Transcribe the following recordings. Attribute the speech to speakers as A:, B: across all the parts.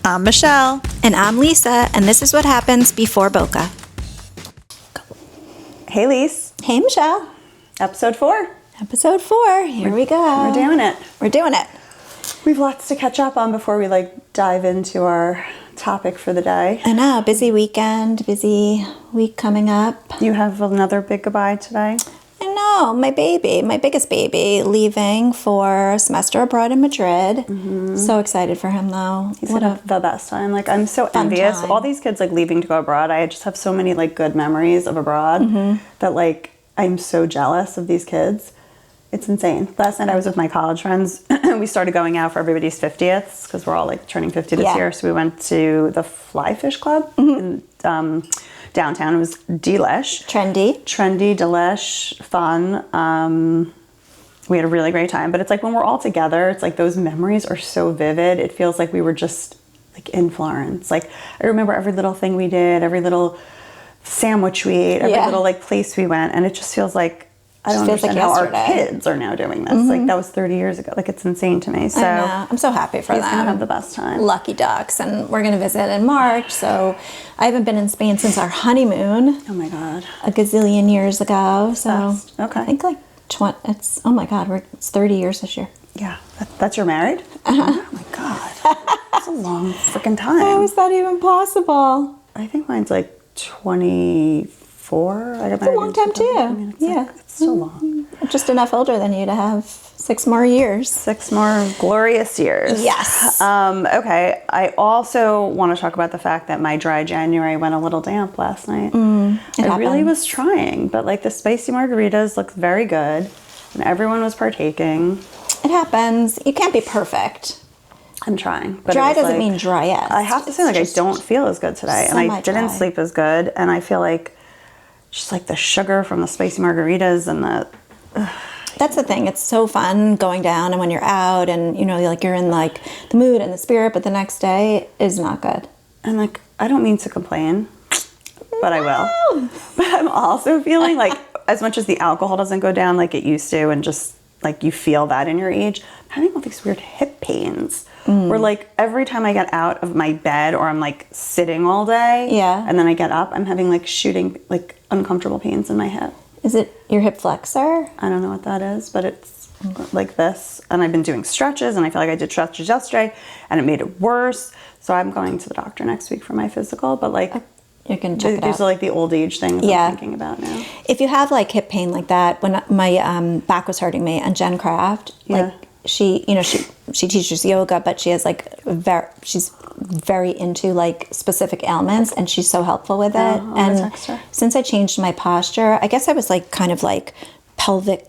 A: I'm Michelle.
B: And I'm Lisa, and this is what happens before Boca.
A: Hey, Lise.
B: Hey, Michelle.
A: Episode 4.
B: Episode 4. Here we go.
A: We're doing it.
B: We're doing it.
A: We've lots to catch up on before we dive into our topic for the day.
B: I know. Busy weekend, busy week coming up.
A: You have another big goodbye today?
B: I know. My biggest baby, leaving for a semester abroad in Madrid. Mm-hmm. So excited for him, though.
A: He's going to have the best time. I'm so envious.
B: Time.
A: All these kids, leaving to go abroad. I just have so many, good memories of abroad that, I'm so jealous of these kids. It's insane. Last night I was with my college friends. We started going out for everybody's 50th because we're all turning 50 this year. So we went to the Fly Fish Club in downtown. It was delish.
B: Trendy,
A: delish, fun. We had a really great time. But it's when we're all together, it's those memories are so vivid. It feels like we were just in Florence. I remember every little thing we did, every little sandwich we ate, every little place we went. And it just feels I don't understand how our kids are now doing this. That was 30 years ago. It's insane to me. So
B: I know. I'm so happy for them.
A: He's going to have the best time.
B: Lucky ducks. And we're going to visit in March. So I haven't been in Spain since our honeymoon.
A: Oh my God.
B: A gazillion years ago. So
A: okay.
B: I think it's, oh my God, it's 30 years this year.
A: Yeah. That's you're married? Uh-huh. Oh my God. That's a long freaking time.
B: How is that even possible?
A: I think mine's 24. I got
B: it's a long time too.
A: It's so long.
B: Just enough older than you to have 6 more years.
A: 6 more glorious years.
B: Yes.
A: Okay. I also want to talk about the fact that my dry January went a little damp last night. I really was trying, but the spicy margaritas looked very good, and everyone was partaking.
B: It happens. You can't be perfect.
A: I'm trying. But
B: dry doesn't mean driest.
A: I have to say, I don't feel as good today, and I didn't sleep as good, and I feel just the sugar from the spicy margaritas and the...
B: That's the thing. It's so fun going down, and when you're out and, you're in the mood and the spirit, but the next day is not good.
A: And I don't mean to complain, but I will. But I'm also feeling as much as the alcohol doesn't go down like it used to, and just you feel that in your age, I'm having all these weird hip pains. Where every time I get out of my bed or I'm sitting all day, and then I get up, I'm having shooting uncomfortable pains in my hip.
B: Is it your hip flexor?
A: I don't know what that is, but it's this. And I've been doing stretches, and I feel I did stretches yesterday, and it made it worse. So I'm going to the doctor next week for my physical, but
B: you can check it out.
A: These are the old age things I'm thinking about now.
B: If you have hip pain like that, when my back was hurting me, and Jen Craft, she teaches yoga, but she has she's very into specific ailments, and she's so helpful with it. And since I changed my posture, I guess I was kind of pelvic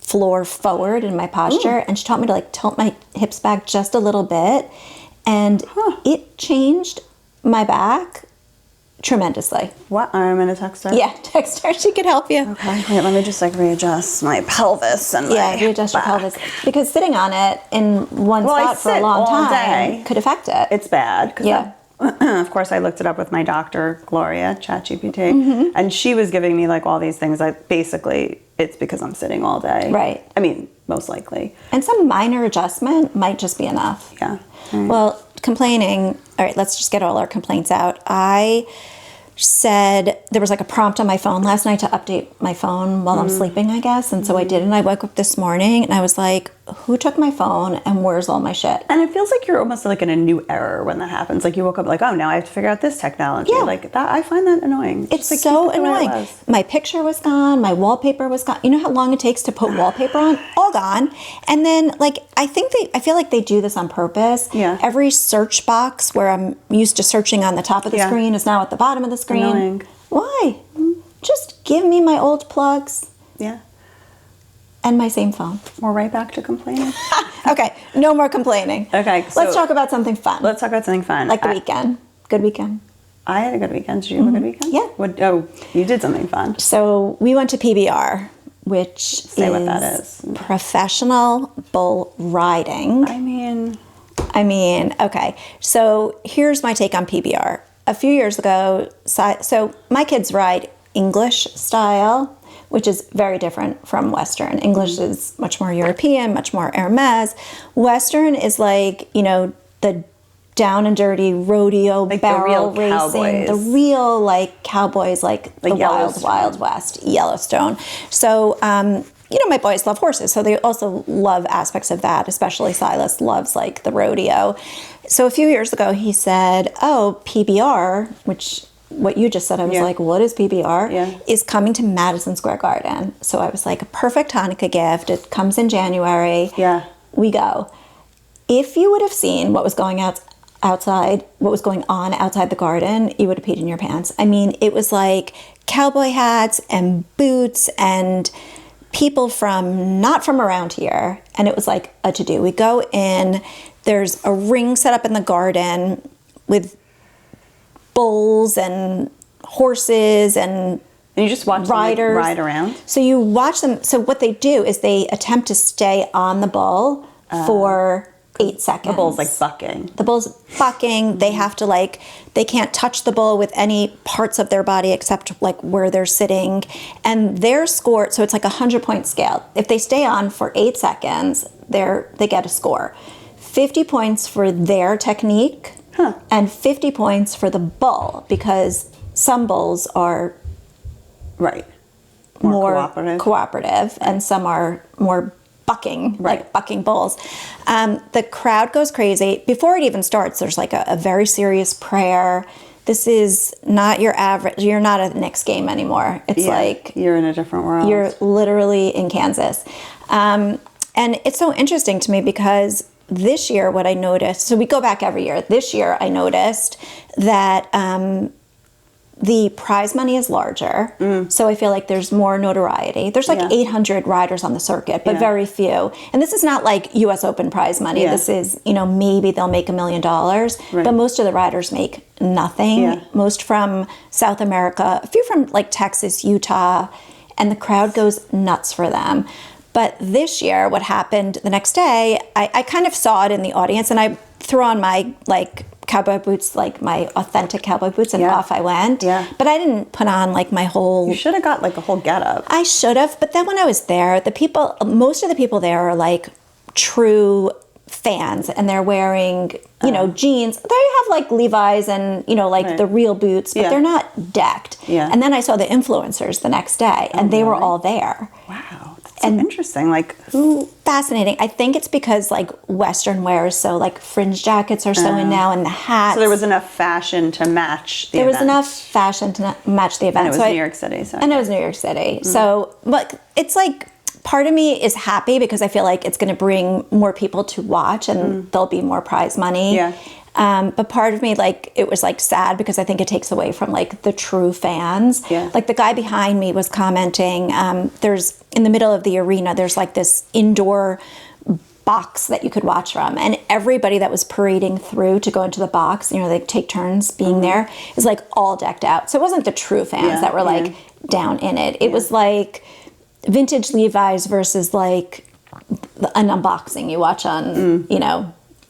B: floor forward in my posture, and she taught me to tilt my hips back just a little bit, and it changed my back tremendously.
A: What? I'm going to text her?
B: Yeah, text her. She could help you.
A: Okay. Wait, let me just readjust my pelvis and
B: readjust your pelvis. Because sitting on it in one spot for a long time could affect it.
A: It's bad. Of course, I looked it up with my doctor, Gloria, ChatGPT, and she was giving me all these things. Basically, it's because I'm sitting all day.
B: Right.
A: I mean, most likely.
B: And some minor adjustment might just be enough.
A: Yeah.
B: Right. Well, complaining. All right, let's just get all our complaints out. I said there was a prompt on my phone last night to update my phone while I'm sleeping, I guess. And so I did. And I woke up this morning and I was like, who took my phone and where's all my shit?
A: And it feels like you're almost in a new era when that happens. You woke up oh, now I have to figure out this technology.
B: Yeah.
A: That, I find that annoying.
B: It's so annoying. My picture was gone. My wallpaper was gone. You know how long it takes to put wallpaper on? All gone. And then I feel like they do this on purpose.
A: Yeah.
B: Every search box where I'm used to searching on the top of the screen is now at the bottom of the screen.
A: Annoying.
B: Why? Just give me my old plugs.
A: Yeah.
B: And my same phone.
A: We're right back to complaining.
B: Okay, no more complaining.
A: Okay. So
B: let's talk about something fun.
A: Let's talk about something fun.
B: Like the weekend. Good weekend.
A: I had a good weekend. Did you have a good weekend?
B: Yeah.
A: You did something fun.
B: So we went to PBR, which
A: what that is.
B: Professional bull riding.
A: I mean,
B: okay. So here's my take on PBR. A few years ago, so my kids ride English style, which is very different from Western. English is much more European, much more Hermes. Western is the down and dirty rodeo,
A: like
B: barrel
A: the real
B: racing,
A: cowboys.
B: the real like cowboys, like the wild, wild west, Yellowstone. So, my boys love horses, so they also love aspects of that, especially Silas loves like the rodeo. So a few years ago, he said, oh, PBR, which what you just said, I was like, what is PBR?
A: Yeah.
B: Is coming to Madison Square Garden. So I was like, a perfect Hanukkah gift. It comes in January.
A: Yeah.
B: We go. If you would have seen what was going outside, what was going on outside the garden, you would have peed in your pants. I mean, it was like cowboy hats and boots and people not from around here. And it was like a to-do. We go in, there's a ring set up in the garden with bulls and horses and
A: you just watch
B: riders
A: them, like, ride around?
B: So you watch them. So what they do is they attempt to stay on the bull for 8 seconds.
A: The bull's like bucking.
B: The bull's bucking. They have to they can't touch the bull with any parts of their body except like where they're sitting. And their score, so it's like a 100-point scale. If they stay on for 8 seconds, they get a score. 50 points for their technique and 50 points for the bull, because some bulls are more cooperative and some are more bucking, like bucking bulls. The crowd goes crazy. Before it even starts, there's like a very serious prayer. This is not your average, you're not at the Knicks game anymore. It's like
A: you're in a different world.
B: You're literally in Kansas. And it's so interesting to me because this year what I noticed, so we go back every year. This year I noticed that the prize money is larger, so I feel like there's more notoriety. There's like 800 riders on the circuit, but very few. And this is not like U.S. Open prize money. This is, maybe they'll make $1 million, but most of the riders make nothing. Most from South America, a few from like Texas, Utah, and the crowd goes nuts for them. But this year, what happened the next day, I kind of saw it in the audience, and I threw on my cowboy boots, like my authentic cowboy boots, and off I went. Yeah. But I didn't put on like my whole...
A: You should have got like a whole getup.
B: I should have, but then when I was there, most of the people there are like true fans, and they're wearing, jeans. They have like Levi's and, the real boots, but they're not decked. Yeah. And then I saw the influencers the next day, and they were all there.
A: Wow. So interesting. Like, who?
B: Fascinating. I think it's because like Western wear is so like fringe jackets are so in now, and the hats.
A: So there was enough fashion to match the event.
B: There was enough fashion to match the event.
A: And it was New York City. So.
B: And it was New York City. So, but it's like, part of me is happy because I feel like it's going to bring more people to watch, and there'll be more prize money. Yeah. But part of me, like, it was like sad because I think it takes away from like the true fans. Yeah. Like the guy behind me was commenting, there's in the middle of the arena, there's like this indoor box that you could watch from, and everybody that was parading through to go into the box, they take turns being there, is like all decked out. So it wasn't the true fans that were like down in it. It was like vintage Levi's versus like an unboxing you watch on,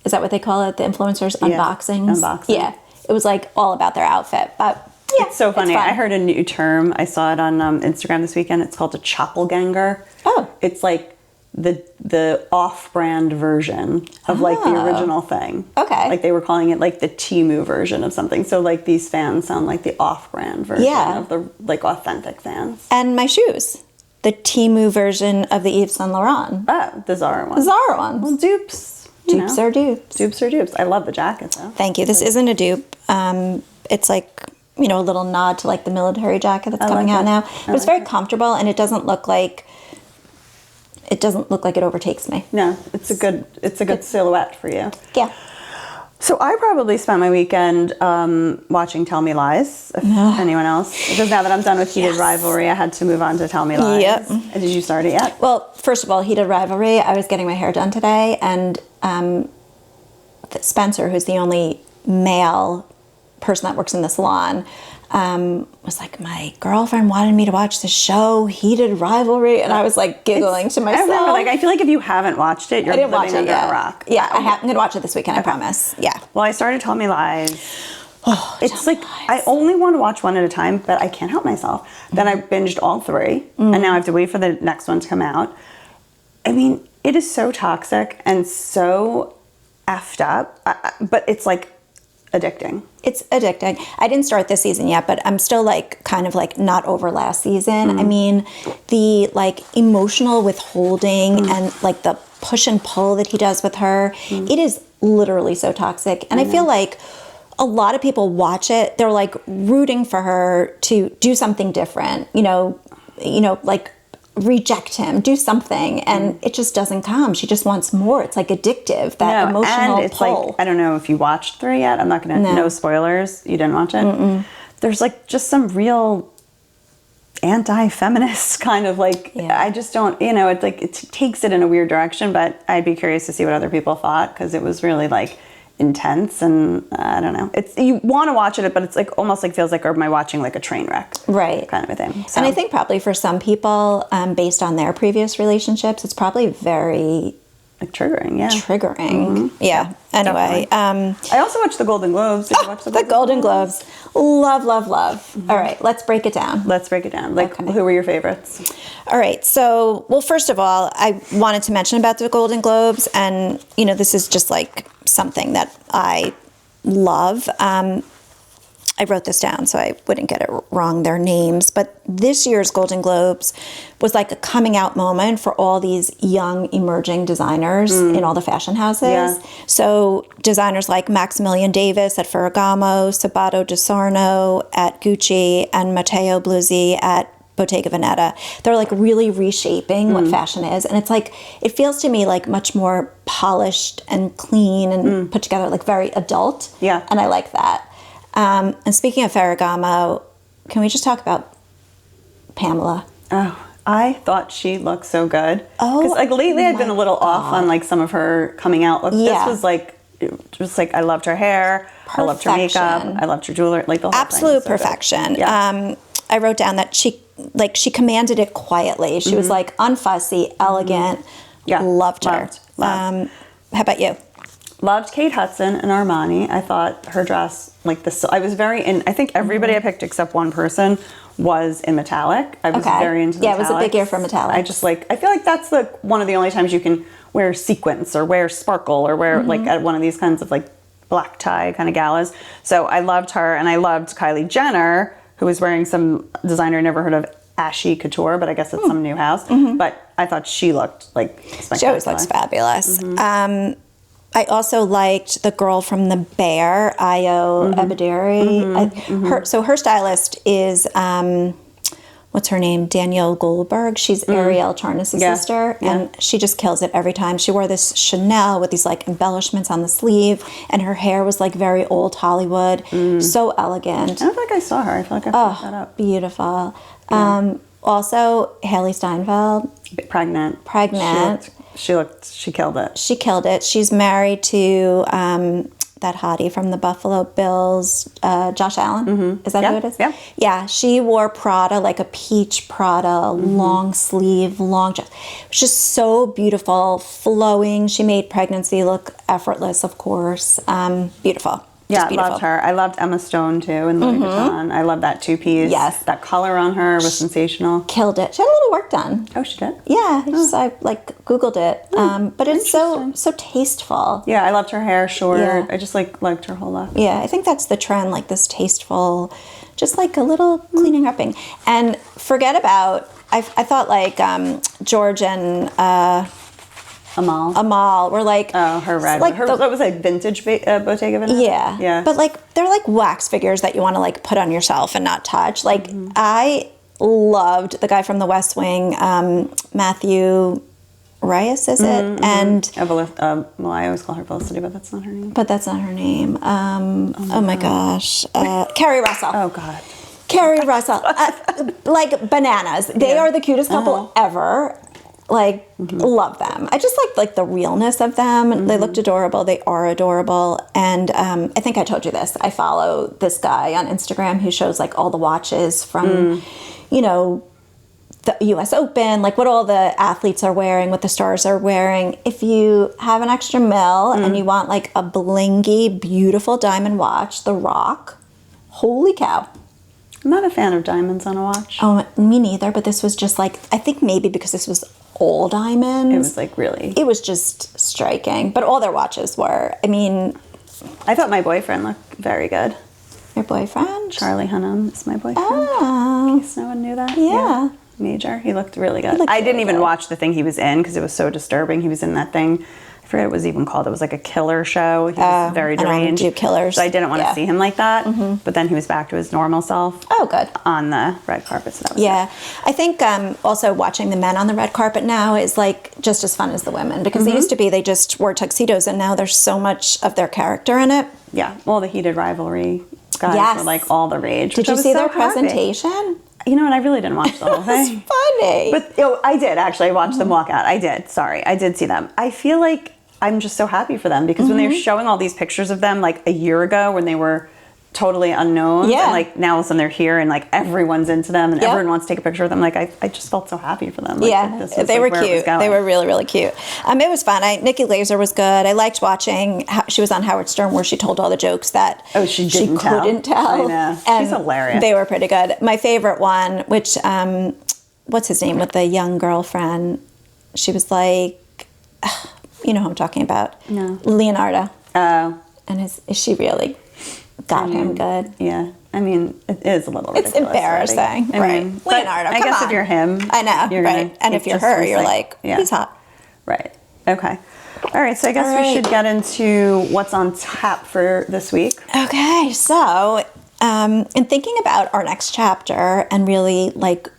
B: is that what they call it? The influencers unboxings? Unboxing. Yeah. It was like all about their outfit. But yeah,
A: it's so funny. I heard a new term. I saw it on Instagram this weekend. It's called a choppelganger. Oh. It's like the off-brand version of like the original thing. Okay. Like they were calling it like the Temu version of something. So like these fans sound like the off-brand version of the like authentic fans.
B: And my shoes. The Temu version of the Yves Saint Laurent.
A: Oh, the Zara ones.
B: The Zara ones.
A: Well, dupes.
B: Dupes are dupes.
A: Dupes are dupes. I love the jacket, though.
B: Thank you. This isn't a dupe. It's like, a little nod to like the military jacket that's coming out now. But it's very comfortable, and it doesn't look like it overtakes me.
A: No, it's a good silhouette for you.
B: Yeah.
A: So I probably spent my weekend watching Tell Me Lies, if anyone else. Because now that I'm done with Heated Rivalry, I had to move on to Tell Me Lies. Yep. Did you start it yet?
B: Well, first of all, Heated Rivalry, I was getting my hair done today, and Spencer, who's the only male person that works in the salon, was like, my girlfriend wanted me to watch the show Heated Rivalry, and I was like giggling to myself.
A: I remember, I feel like if you haven't watched it, you're living under a rock.
B: Yeah, I'm gonna watch it this weekend. I promise. Yeah.
A: Well, I started Tell Me Lies. Oh, it's like I only want to watch one at a time, but I can't help myself. Then I binged all 3, and now I have to wait for the next one to come out. I mean, it is so toxic and so effed up, but it's like addicting.
B: It's addicting. I didn't start this season yet, but I'm still like kind of like not over last season. I mean, the like emotional withholding and like the push and pull that he does with her, it is literally so toxic. And I feel like a lot of people watch it, they're like rooting for her to do something different, like reject him, do something, and it just doesn't come. She just wants more. It's like addictive, that emotional
A: and it's
B: pull.
A: like, I don't know if you watched 3 yet. I'm not gonna, no spoilers. You didn't watch it? There's like just some real anti-feminist kind of like, I just don't, it's like, it takes it in a weird direction, but I'd be curious to see what other people thought, because it was really like intense, and I don't know. It's, you want to watch it, but it's like almost like feels like, am I watching like a train wreck?
B: Right.
A: Kind of a thing. So.
B: And I think probably for some people, based on their previous relationships, it's probably very
A: like triggering,
B: triggering. Yeah. Anyway.
A: I also watched the Golden Globes. Did you watch
B: the Golden Globes? Love, love, love. All right, let's break it down.
A: Let's break it down. Like, who were your favorites?
B: All right. So, well, first of all, I wanted to mention about the Golden Globes, and, this is just like something that I love. I wrote this down so I wouldn't get it wrong, their names. But this year's Golden Globes was like a coming out moment for all these young emerging designers in all the fashion houses. Yeah. So designers like Maximilian Davis at Ferragamo, Sabato De Sarno at Gucci, and Matteo Bluzzi at Bottega Veneta. They're like really reshaping what fashion is. And it's like, it feels to me like much more polished and clean and put together, like very adult.
A: Yeah.
B: And I like that. And speaking of Ferragamo, can we just talk about Pamela?
A: Oh, I thought she looked so good.
B: Oh,
A: because like lately I'd been a little off on like some of her coming out look.
B: Yeah.
A: This was like, just like, I loved her hair.
B: Perfection.
A: I loved her makeup. I loved her jewelry. Like the whole
B: absolute
A: thing was so
B: perfection.
A: Yeah.
B: I wrote down that she commanded it quietly. She was like unfussy, elegant.
A: Yeah.
B: Loved her.
A: Loved.
B: How about you?
A: Loved Kate Hudson and Armani. I thought her dress, like this, I was very in. I think everybody I picked except one person was in metallic. I was very into.
B: Yeah, it was a big year for metallic.
A: I just like. I feel like that's the one of the only times you can wear sequins or wear sparkle or wear like at one of these kinds of like black tie kind of galas. So I loved her, and I loved Kylie Jenner, who was wearing some designer I never heard of, Ashy Couture, but I guess it's some new house. But I thought she looked like spectacular.
B: She always looks fabulous. I also liked the girl from The Bear, Ayo Ebadiri. So her stylist is, what's her name? Danielle Goldberg. She's Ariel Charnas' sister, and she just kills it every time. She wore this Chanel with these like embellishments on the sleeve, and her hair was like very old Hollywood. So elegant.
A: I don't think I saw her. I feel like I picked that up.
B: Beautiful. Also, Haley Steinfeld.
A: Pregnant. She killed it.
B: She killed it. She's married to that hottie from the Buffalo Bills, Josh Allen. Is that who it is?
A: Yeah.
B: Yeah. She wore Prada, like a peach Prada, long sleeve, long dress. It was just so beautiful, flowing. She made pregnancy look effortless, of course. Beautiful.
A: Yeah, I loved her. I loved Emma Stone too in Louis Vuitton. I love that two-piece.
B: Yes.
A: That color on her was sensational.
B: Killed it. She had a little work done.
A: Oh, she did?
B: Yeah. I like Googled it. But it's so tasteful.
A: Yeah, I loved her hair short.
B: Yeah.
A: I just liked her whole look.
B: Yeah, I think that's the trend, like this tasteful, just like a little cleaning upping. And forget about, I thought like George and Amal were like,
A: her red.
B: Like
A: that was like vintage Bottega Veneta.
B: Yeah.
A: Yeah.
B: But like they're like wax figures that you want to like put on yourself and not touch. Like I loved the guy from The West Wing, Matthew Reyes, is it? And
A: well, I always call her Felicity, but that's not her name.
B: But that's not her name. Oh my gosh. Carrie Russell.
A: Oh God.
B: Carrie Russell. Like bananas. They are the cutest couple ever. Like, love them. I just like the realness of them. They looked adorable. They are adorable. And I think I told you this. I follow this guy on Instagram who shows like all the watches from, the US Open, like what all the athletes are wearing, what the stars are wearing. If you have an extra mil and you want like a blingy, beautiful diamond watch, The Rock, holy cow.
A: I'm not a fan of diamonds on a watch.
B: Oh, me neither. But this was just like, I think maybe because this was all diamonds.
A: It was like really.
B: It was just striking. But all their watches were. I mean,
A: I thought my boyfriend looked very good.
B: Your boyfriend?
A: Charlie Hunnam is my boyfriend.
B: Oh.
A: In case no one knew that.
B: Yeah.
A: Major. He looked really good. I didn't even watch the thing he was in because it was so disturbing. He was in that thing. I forget what it was even called. It was like a killer show. He was very deranged.
B: I don't do killers.
A: So I didn't want to see him like that. But then he was back to his normal self.
B: Oh, good.
A: On the red carpet. So that was
B: good. I think also watching the men on the red carpet now is like just as fun as the women, because they used to be, they just wore tuxedos, and now there's so much of their character in it.
A: Yeah. Well, the heated rivalry guys were like all the rage.
B: Did you see their presentation?
A: You know what? I really didn't watch the whole thing.
B: Funny.
A: But I did actually. I watched them walk out. I did. Sorry. I did see them. I feel like I'm just so happy for them because when they were showing all these pictures of them like a year ago when they were totally unknown, and like now all of a sudden they're here and like everyone's into them and everyone wants to take a picture of them. Like I just felt so happy for them. Like, this was,
B: they
A: like,
B: were
A: where it was
B: cute. They were really, really cute. It was fun. Nikki Glaser was good. I liked watching. She was on Howard Stern where she told all the jokes that
A: she
B: couldn't tell.
A: I know.
B: And
A: she's hilarious.
B: They were pretty good. My favorite one, which what's his name with the young girlfriend? She was like, you know who I'm talking about?
A: No.
B: Leonardo.
A: Oh.
B: And is she really got him good?
A: Yeah. I mean, it is a little ridiculous.
B: It's embarrassing.
A: I mean,
B: Leonardo,
A: I guess if you're him.
B: I know, right. And if you're her, you're like, he's hot.
A: Right. Okay. All right. So I guess we should get into what's on tap for this week.
B: Okay. So in thinking about our next chapter and really like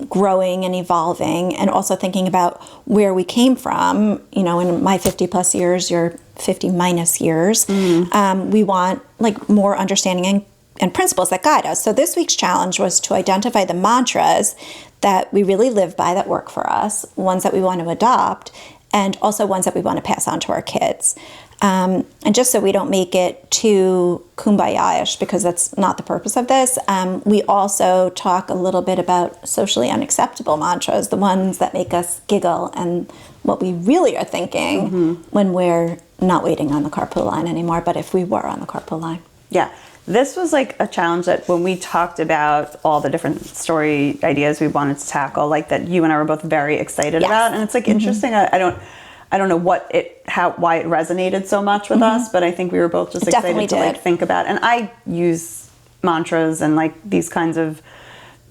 B: growing and evolving, and also thinking about where we came from, you know, in my 50 plus years, your 50 minus years, we want like more understanding and principles that guide us. So this week's challenge was to identify the mantras that we really live by that work for us, ones that we want to adopt, and also ones that we want to pass on to our kids. And just so we don't make it too kumbaya-ish, because that's not the purpose of this, we also talk a little bit about socially unacceptable mantras, the ones that make us giggle, and what we really are thinking when we're not waiting on the carpool line anymore, but if we were on the carpool line.
A: Yeah. This was like a challenge that when we talked about all the different story ideas we wanted to tackle, like that you and I were both very excited about. And it's like interesting. I don't know why it resonated so much with us, but I think we were both just excited to like think about. And I use mantras and like these kinds of,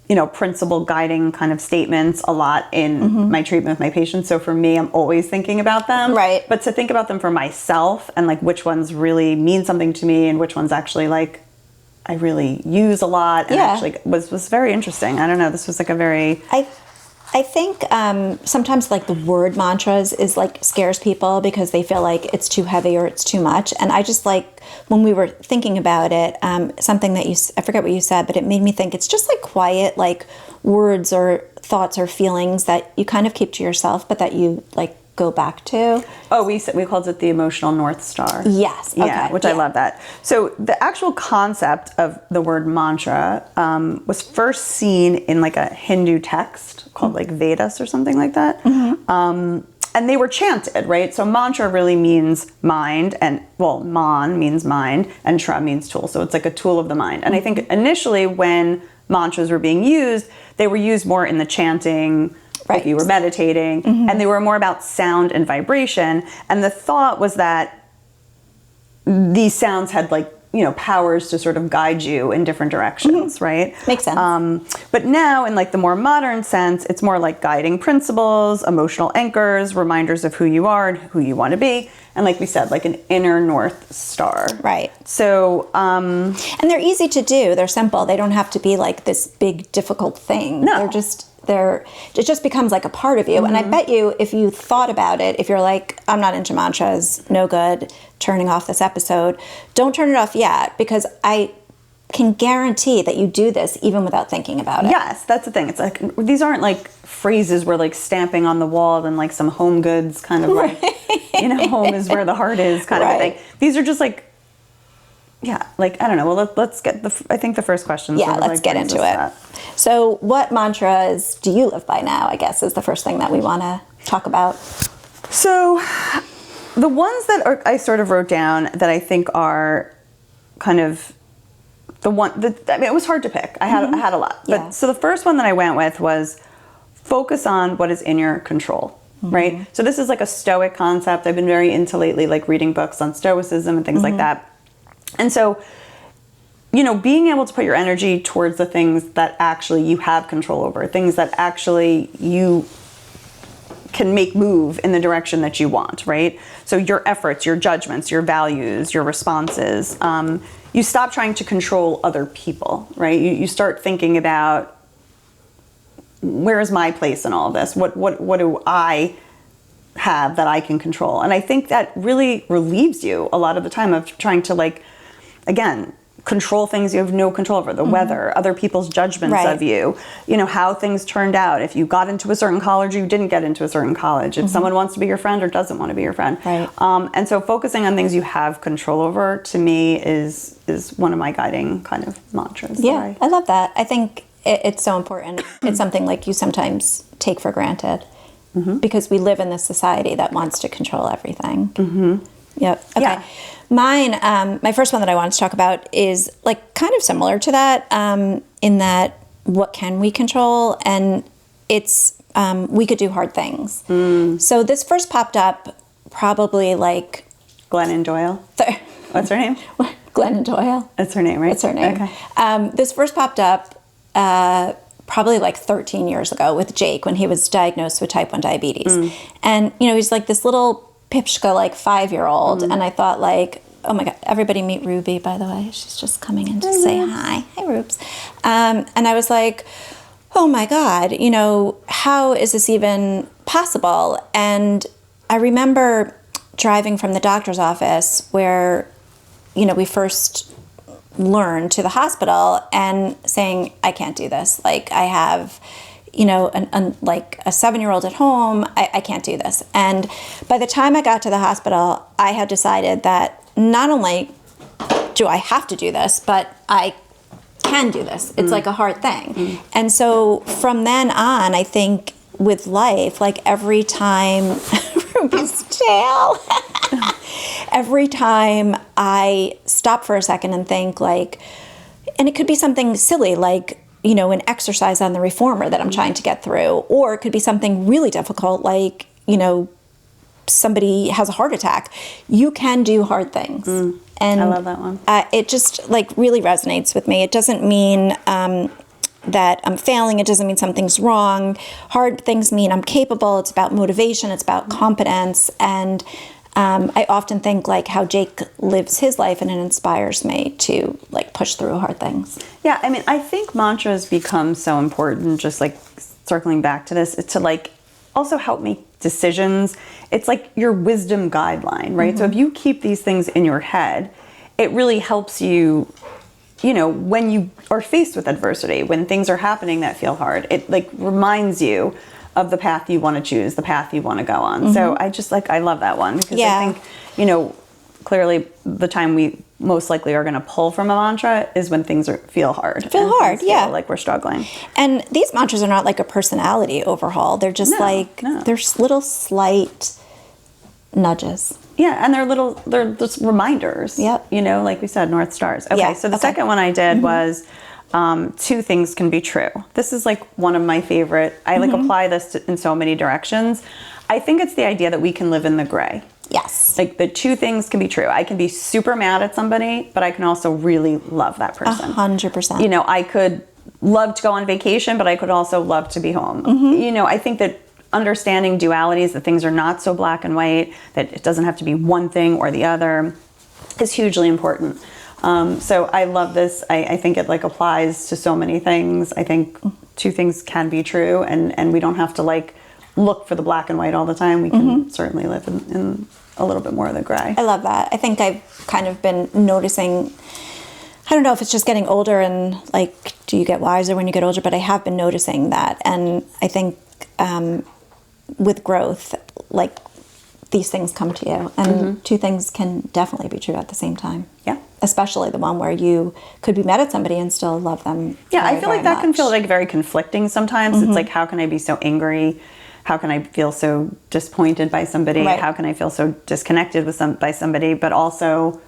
A: you know, principle guiding kind of statements a lot in my treatment with my patients. So for me, I'm always thinking about them.
B: Right.
A: But to think about them for myself and like which ones really mean something to me and which ones actually like I really use a lot and actually was very interesting. I don't know. This was like a very...
B: I think sometimes like the word mantras is like scares people because they feel like it's too heavy or it's too much. And I just like, when we were thinking about it, something that I forget what you said, but it made me think it's just like quiet, like words or thoughts or feelings that you kind of keep to yourself, but that you like go back to.
A: Oh, we called it the emotional North Star.
B: Yes.
A: Yeah, which I love that. So the actual concept of the word mantra was first seen in like a Hindu text called like Vedas or something like that. And they were chanted, right? So mantra really means mind, and well, man means mind, and tra means tool. So it's like a tool of the mind. And I think initially when mantras were being used, they were used more in the chanting, if you were meditating, and they were more about sound and vibration. And the thought was that these sounds had like, you know, powers to sort of guide you in different directions, right?
B: Makes sense.
A: But now in like the more modern sense, it's more like guiding principles, emotional anchors, reminders of who you are and who you want to be. And like we said, like an inner North Star.
B: Right.
A: So,
B: and they're easy to do. They're simple. They don't have to be like this big, difficult thing.
A: No.
B: It just becomes like a part of you. And I bet you if you thought about it, if you're like, I'm not into mantras, no good, turning off this episode, don't turn it off yet, because I can guarantee that you do this even without thinking about it.
A: Yes, that's the thing. It's like, these aren't like phrases we're like stamping on the wall and like some home goods kind of like, you know, home is where the heart is kind of a thing. These are just like, yeah, like, I don't know. Well, let's get I think the first question.
B: Yeah, let's get into it. So what mantras do you live by now, I guess, is the first thing that we want to talk about. So
A: the ones that I sort of wrote down that I think are kind of the one that, I mean, it was hard to pick. I had a lot. But so the first one that I went with was focus on what is in your control. Right? So this is like a Stoic concept. I've been very into lately, like reading books on Stoicism and things like that. And so, being able to put your energy towards the things that actually you have control over, things that actually you can make move in the direction that you want, right? So your efforts, your judgments, your values, your responses, you stop trying to control other people, right? You start thinking about, where is my place in all of this? What do I have that I can control? And I think that really relieves you a lot of the time of trying to, again, control things you have no control over, the weather, other people's judgments of you, how things turned out, if you got into a certain college or you didn't get into a certain college, if someone wants to be your friend or doesn't want to be your friend.
B: Right.
A: And so focusing on things you have control over, to me, is one of my guiding kind of mantras.
B: Yeah, I love that. I think it's so important. It's something you sometimes take for granted because we live in this society that wants to control everything. Yep. Okay.
A: Yeah.
B: Mine, my first one that I wanted to talk about is kind of similar to that, in that what can we control? And it's, we could do hard things. So this first popped up probably
A: Glennon Doyle. What's her name?
B: Glennon Doyle.
A: That's her name, right?
B: That's her name.
A: Okay.
B: This first popped up probably 13 years ago with Jake when he was diagnosed with type 1 diabetes. And, he's this little pipshka 5-year-old, and I thought oh my God, everybody meet Ruby, by the way. She's just coming in to say hi. Hi, Rubes. And I was oh my God, how is this even possible? And I remember driving from the doctor's office where, we first learned to the hospital and saying, I can't do this. I have a 7-year-old at home, I can't do this. And by the time I got to the hospital, I had decided that not only do I have to do this, but I can do this. It's a hard thing. And so from then on, I think with life, every time, Ruby's tail, every time I stop for a second and think and it could be something silly an exercise on the reformer that I'm trying to get through, or it could be something really difficult somebody has a heart attack. You can do hard things. And
A: I love that one.
B: It just really resonates with me. It doesn't mean that I'm failing. It doesn't mean something's wrong. Hard things mean I'm capable. It's about motivation. It's about competence. And I often think how Jake lives his life, and it inspires me to push through hard things.
A: Yeah, I mean, I think mantras become so important, just circling back to this, to also help make decisions. It's your wisdom guideline, right? So if you keep these things in your head, it really helps you, when you are faced with adversity, when things are happening that feel hard, it reminds you of the path you want to choose, the path you want to go on. So I just I love that one because I think, clearly the time we most likely are going to pull from a mantra is when things feel hard.
B: Feel
A: we're struggling.
B: And these mantras are not a personality overhaul. They're just they're little slight nudges.
A: Yeah, and they're just reminders.
B: Yep.
A: Like we said, North Stars. Okay,
B: Yeah,
A: so the second one I did was two things can be true. This is one of my favorite. I apply this in so many directions. I think it's the idea that we can live in the gray.
B: Yes.
A: The two things can be true. I can be super mad at somebody, but I can also really love that person.
B: 100%.
A: I could love to go on vacation, but I could also love to be home. I think that understanding dualities, that things are not so black and white, that it doesn't have to be one thing or the other, is hugely important. So I love this. I think it applies to so many things. I think two things can be true, and we don't have to look for the black and white all the time. We can certainly live in a little bit more of the gray.
B: I love that. I think I've kind of been noticing, I don't know if it's just getting older and do you get wiser when you get older, but I have been noticing that. And I think with growth, these things come to you, and two things can definitely be true at the same time.
A: Yeah.
B: Especially the one where you could be mad at somebody and still love them.
A: Yeah,
B: very,
A: I feel that can feel very conflicting sometimes. It's how can I be so angry? How can I feel so disappointed by somebody?
B: Right.
A: How can I feel so disconnected by somebody, but also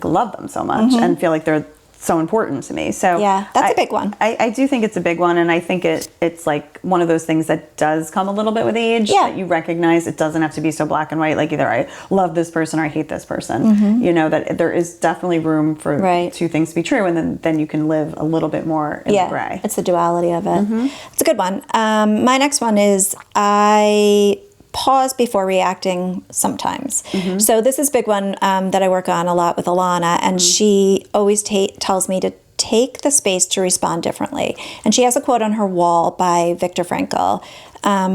A: love them so much and feel they're so important to me. So
B: yeah, that's a big one.
A: I do think it's a big one, and I think it's like one of those things that does come a little bit with age.
B: Yeah.
A: That you recognize it doesn't have to be so black and white. Like either I love this person or I hate this person. You know, that there is definitely room for two things to be true, and then you can live a little bit more in the gray.
B: It's the duality of it. It's a good one. My next one is I pause before reacting sometimes. So this is a big one that I work on a lot with Alana, and she always tells me to take the space to respond differently. And she has a quote on her wall by Viktor Frankl,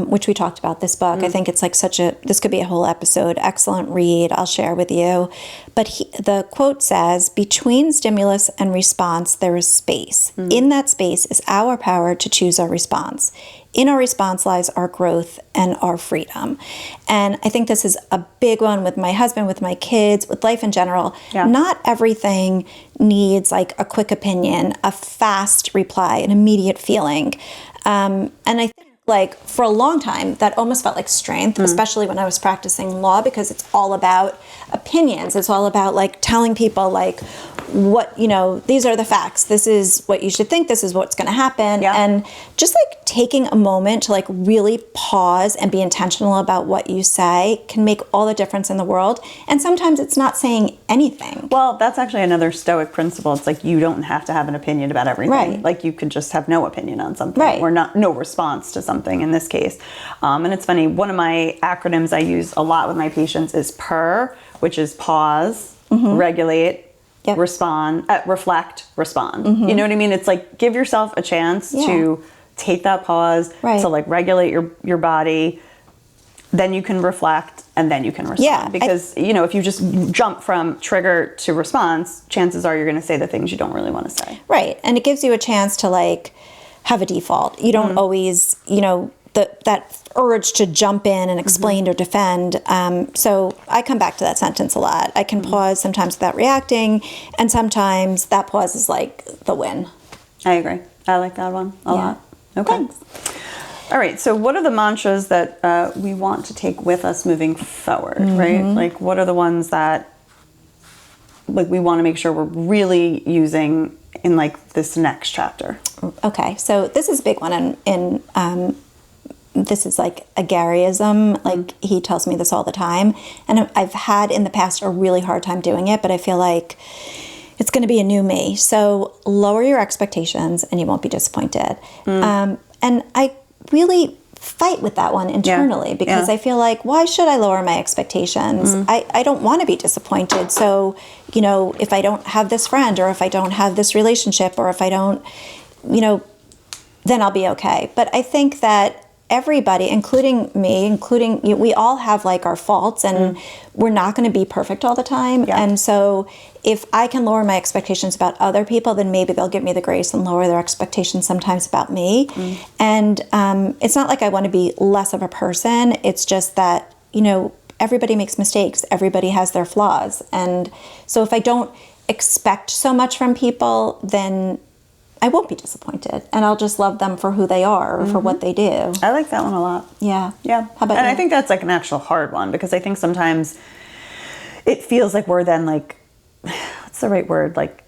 B: which we talked about this book. I think it's like this could be a whole episode. Excellent read. I'll share with you. But the quote says, between stimulus and response, there is space. In that space is our power to choose our response. In our response lies our growth and our freedom. And I think this is a big one with my husband, with my kids, with life in general. Yeah. Not everything needs like a quick opinion, a fast reply, an immediate feeling. And I think like for a long time, that almost felt like strength, especially when I was practicing law, because it's all about opinions. It's all about like telling people like what, you know, these are the facts. This is what you should think. This is what's going to happen. Yeah. And just like taking a moment to like really pause and be intentional about what you say can make all the difference in the world. And sometimes it's not saying anything.
A: Well, that's actually another Stoic principle. It's like you don't have to have an opinion about everything.
B: Right.
A: Like you could just have no opinion on something,
B: right,
A: or no response to something in this case. And it's funny, one of my acronyms I use a lot with my patients is PER, which is pause, regulate, respond, reflect, respond. You know what I mean? It's like give yourself a chance to take that pause, to like regulate your body. Then you can reflect, and then you can respond. Yeah, because you know, if you just jump from trigger to response, chances are you're going to say the things you don't really want to say.
B: Right, and it gives you a chance to like have a default. You don't always, you know, that urge to jump in and explain or defend. So I come back to that sentence a lot. I can pause sometimes without reacting, and sometimes that pause is like the win.
A: I agree. I like that one a lot. Okay. Thanks. All right. So what are the mantras that we want to take with us moving forward, right? Like what are the ones that like we want to make sure we're really using in like this next chapter?
B: Okay. So this is a big one in this is like a Garyism. Like he tells me this all the time. And I've had in the past a really hard time doing it, but I feel like it's going to be a new me. So lower your expectations and you won't be disappointed. And I really fight with that one internally because I feel like, why should I lower my expectations? I don't want to be disappointed. So, you know, if I don't have this friend or if I don't have this relationship or if I don't, you know, then I'll be okay. But I think that everybody, including me, including you, we all have like our faults and we're not going to be perfect all the time. Yeah. And so if I can lower my expectations about other people, then maybe they'll give me the grace and lower their expectations sometimes about me. And it's not like I want to be less of a person. It's just that, you know, everybody makes mistakes. Everybody has their flaws. And so if I don't expect so much from people, then I won't be disappointed, and I'll just love them for who they are or for what they do.
A: I like that one a lot.
B: Yeah.
A: Yeah.
B: How about
A: you?
B: I
A: think that's like an actual hard one because I think sometimes it feels like we're then like, what's the right word? Like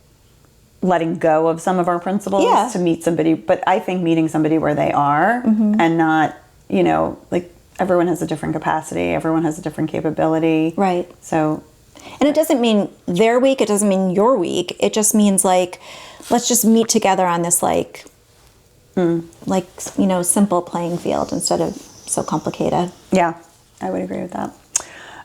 A: letting go of some of our principles to meet somebody. But I think meeting somebody where they are and not, you know, like everyone has a different capacity. Everyone has a different capability.
B: Right.
A: So.
B: And it doesn't mean they're weak. It doesn't mean you're weak. It just means like, let's just meet together on this like, like, you know, simple playing field instead of so complicated.
A: Yeah, I would agree with that.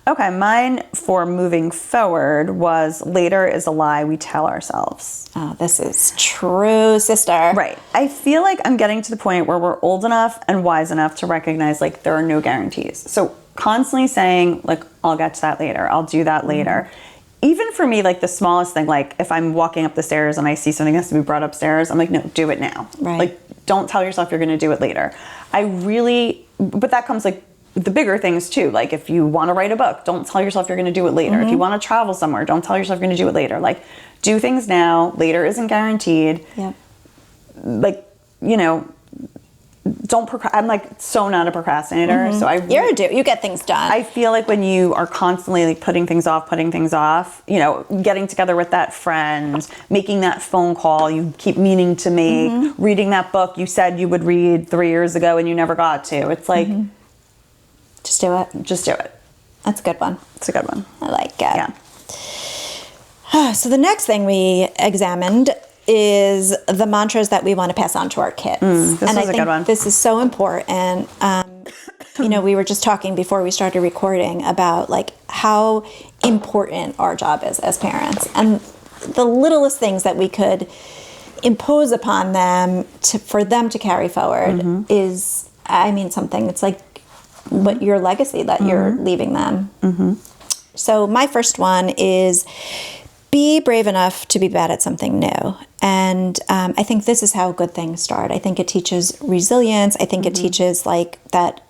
A: Okay, mine for moving forward was later is a lie we tell ourselves.
B: Oh, this is true, sister.
A: Right. I feel like I'm getting to the point where we're old enough and wise enough to recognize like there are no guarantees. So constantly saying like, I'll get to that later. I'll do that later. Even for me, like the smallest thing, like if I'm walking up the stairs and I see something has to be brought upstairs, I'm like, no, do it now.
B: Right.
A: Like, don't tell yourself you're going to do it later. But that comes like the bigger things too. Like if you want to write a book, don't tell yourself you're going to do it later. If you want to travel somewhere, don't tell yourself you're going to do it later. Like do things now. Later isn't guaranteed.
B: Yeah.
A: Like, you know, I'm like so not a procrastinator. So
B: you get things done.
A: I feel like when you are constantly like putting things off, you know, getting together with that friend, making that phone call you keep meaning to make, reading that book you said you would read 3 years ago and you never got to. It's like,
B: just do it.
A: Just do it.
B: That's a good one.
A: It's a good one.
B: I like it.
A: Yeah.
B: So the next thing we examined is the mantras that we want to pass on to our kids.
A: This is a good one.
B: This is so important. You know, we were just talking before we started recording about like how important our job is as parents, and the littlest things that we could impose upon them for them to carry forward is, I mean, something. It's like what your legacy that you're leaving them. So my first one is be brave enough to be bad at something new. And I think this is how good things start. I think it teaches resilience. I think it teaches like that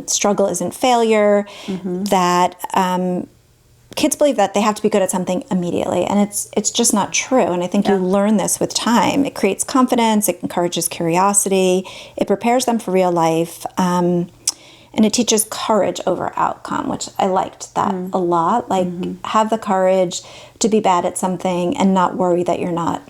B: struggle isn't failure, that kids believe that they have to be good at something immediately. And it's just not true. And I think you learn this with time. It creates confidence. It encourages curiosity. It prepares them for real life. And it teaches courage over outcome, which I liked that a lot. Like, have the courage to be bad at something and not worry that you're not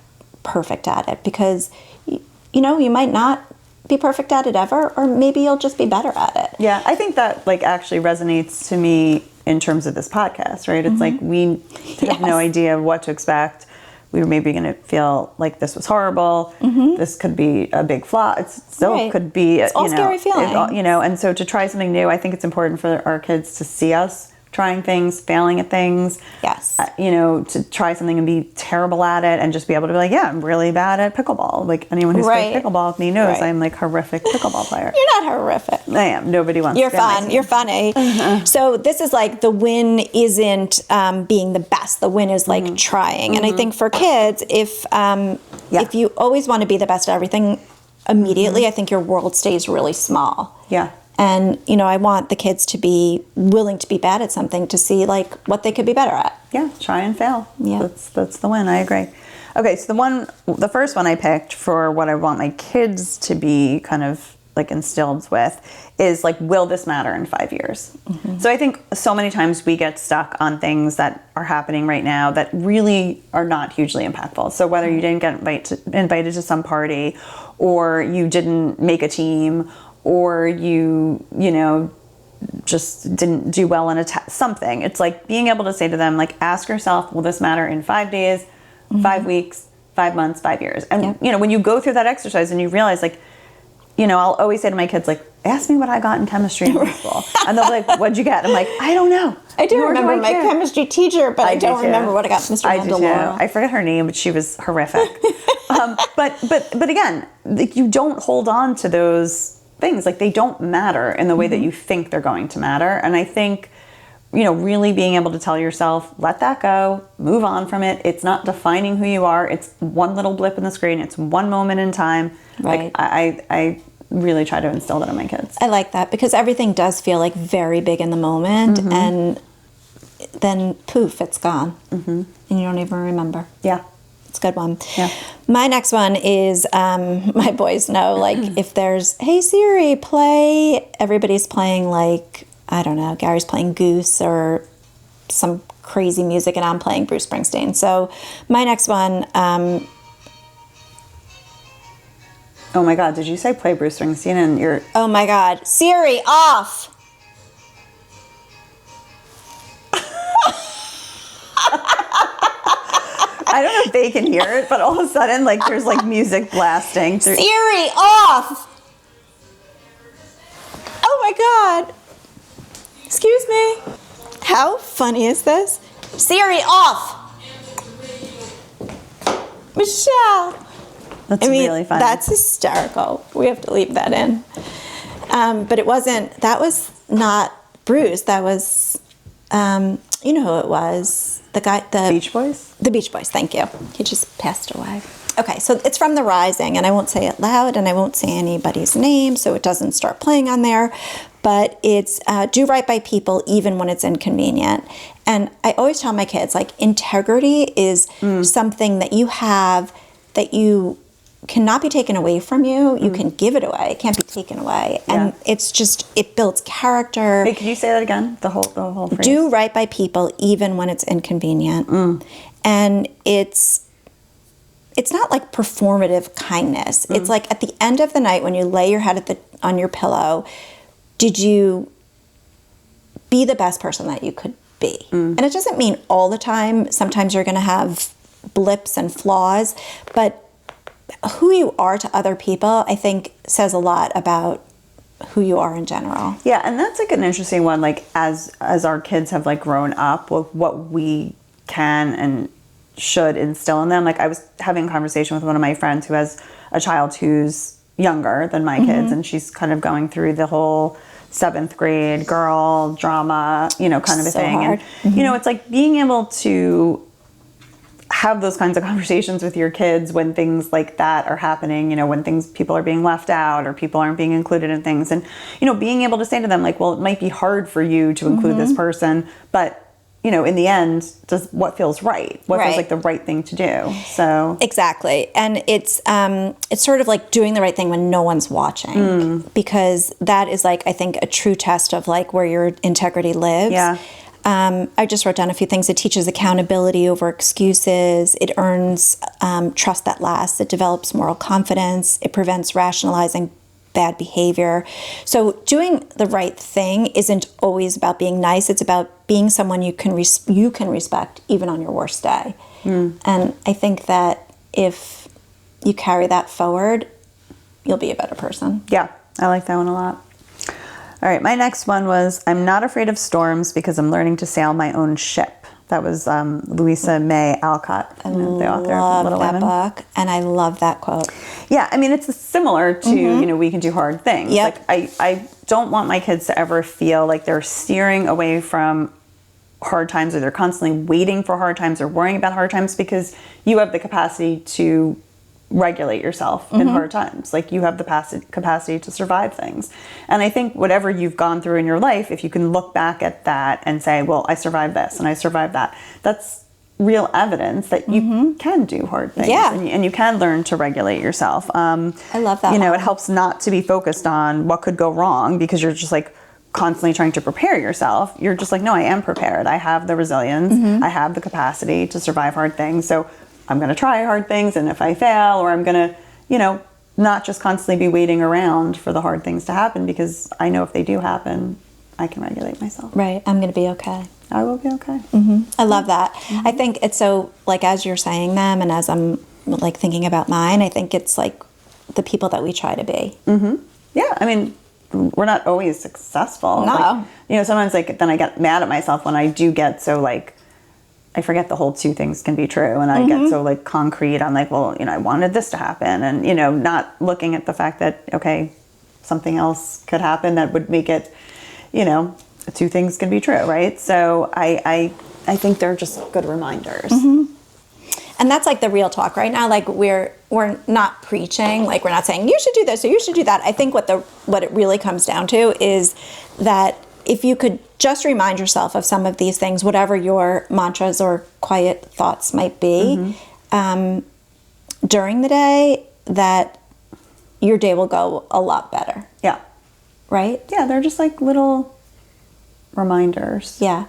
B: perfect at it. Because, you know, you might not be perfect at it ever, or maybe you'll just be better at it.
A: Yeah, I think that, like, actually resonates to me in terms of this podcast, right? It's like we have no idea what to expect. We were maybe going to feel like this was horrible. This could be a big flop. It still could be,
B: it's all scary feeling.
A: You know, and so to try something new, I think it's important for our kids to see us trying things, failing at things.
B: Yes.
A: You know, to try something and be terrible at it and just be able to be like, yeah, I'm really bad at pickleball. Like anyone who's played pickleball with me knows I'm like horrific pickleball player.
B: You're not horrific.
A: I am. Nobody wants
B: You're
A: to be on my
B: fun.
A: team.
B: You're funny. So this is like the win isn't being the best. The win is like trying. And I think for kids, if you always want to be the best at everything immediately, I think your world stays really small.
A: Yeah.
B: And, you know, I want the kids to be willing to be bad at something to see, like, what they could be better at.
A: Yeah, try and fail.
B: Yeah.
A: That's the win. I agree. Okay, so the first one I picked for what I want my kids to be kind of, like, instilled with is, like, will this matter in 5 years? So I think so many times we get stuck on things that are happening right now that really are not hugely impactful. So whether you didn't get invited to some party, or you didn't make a team, or you know, just didn't do well in something. It's like being able to say to them, like, ask yourself, will this matter in 5 days, 5 weeks, 5 months, 5 years? And, you know, when you go through that exercise and you realize, like, you know, I'll always say to my kids, like, ask me what I got in chemistry in high school. And they'll be like, what'd you get? I'm like, I don't know.
B: I do remember my chemistry teacher, but I don't remember what I got from Mr. Mandalore.
A: I forget her name, but she was horrific. But again, like, you don't hold on to those things. Like, they don't matter in the way that you think they're going to matter. And I think, you know, really being able to tell yourself, let that go, move on from it. It's not defining who you are. It's one little blip in the screen. It's one moment in time.
B: Right.
A: Like, I really try to instill that in my kids.
B: I like that, because everything does feel like very big in the moment, and then poof, it's gone. And you don't even remember.
A: Yeah.
B: It's a good one.
A: Yeah.
B: My next one is, my boys know, like, if there's, hey Siri, play, everybody's playing, like, I don't know, Gary's playing Goose or some crazy music, and I'm playing Bruce Springsteen. So my next one,
A: oh my God, did you say play Bruce Springsteen and you're...
B: Oh my God, Siri, off!
A: I don't know if they can hear it, but all of a sudden, like, there's, like, music blasting through.
B: Siri, off! Oh my God. Excuse me. How funny is this? Siri, off! Michelle.
A: That's really funny.
B: That's hysterical. We have to leave that in. But it wasn't, that was not Bruce. That was, you know who it was. The guy, the
A: Beach Boys?
B: The Beach Boys, thank you. He just passed away. Okay, so it's from The Rising, and I won't say it loud, and I won't say anybody's name, so it doesn't start playing on there. But it's do right by people even when it's inconvenient. And I always tell my kids, like, integrity is something that you have that you cannot be taken away from you. You can give it away. It can't be taken away. And it's just, it builds character.
A: Wait, could you say that again? The whole phrase.
B: Do right by people even when it's inconvenient. And it's not like performative kindness. It's like at the end of the night when you lay your head on your pillow, did you be the best person that you could be? And it doesn't mean all the time. Sometimes you're going to have blips and flaws, but who you are to other people, I think, says a lot about who you are in general.
A: Yeah, and that's like an interesting one. Like as our kids have like grown up, what we can and should instill in them. Like I was having a conversation with one of my friends who has a child who's younger than my kids, and she's kind of going through the whole 7th grade girl drama, kind of a thing.
B: Hard.
A: And it's like being able to have those kinds of conversations with your kids when things like that are happening, when people are being left out or people aren't being included in things, and being able to say to them like, well, it might be hard for you to include this person, but in the end, does what feels right, what feels like the right thing to do. So
B: exactly. And it's sort of like doing the right thing when no one's watching, because that is like, I think, a true test of like where your integrity lives.
A: Yeah.
B: I just wrote down a few things. It teaches accountability over excuses. It earns trust that lasts. It develops moral confidence. It prevents rationalizing bad behavior. So doing the right thing isn't always about being nice. It's about being someone you can respect even on your worst day. And I think that if you carry that forward, you'll be a better person.
A: Yeah, I like that one a lot. All right, my next one was, I'm not afraid of storms because I'm learning to sail my own ship. That was Louisa May Alcott, the author of Little Women.
B: I love that book, and I love that quote.
A: Yeah, I mean, it's similar to, we can do hard things.
B: Yep.
A: Like, I don't want my kids to ever feel like they're steering away from hard times, or they're constantly waiting for hard times or worrying about hard times, because you have the capacity to regulate yourself in hard times. Like, you have the capacity to survive things. And I think whatever you've gone through in your life, if you can look back at that and say, well, I survived this and I survived that, that's real evidence that you can do hard things.
B: Yeah.
A: And you can learn to regulate yourself.
B: I love that.
A: It helps not to be focused on what could go wrong, because you're just like constantly trying to prepare yourself. You're just like, no, I am prepared. I have the resilience. I have the capacity to survive hard things. So I'm going to try hard things, and if I fail, or I'm going to, not just constantly be waiting around for the hard things to happen, because I know if they do happen, I can regulate myself.
B: Right. I'm going to be okay.
A: I will be okay.
B: I love that. I think it's so, like, as you're saying them and as I'm like thinking about mine, I think it's like the people that we try to be.
A: Yeah. I mean, we're not always successful.
B: No.
A: Like, sometimes like then I get mad at myself when I do get so like, I forget the whole two things can be true. And I get so like concrete on like, well, I wanted this to happen. And, not looking at the fact that, okay, something else could happen that would make it, two things can be true. Right. So I think they're just good reminders.
B: And that's like the real talk right now. Like we're not preaching, like we're not saying you should do this or you should do that. I think what it really comes down to is that if you could just remind yourself of some of these things, whatever your mantras or quiet thoughts might be, during the day, that your day will go a lot better.
A: Yeah.
B: Right?
A: Yeah, they're just like little reminders.
B: Yeah.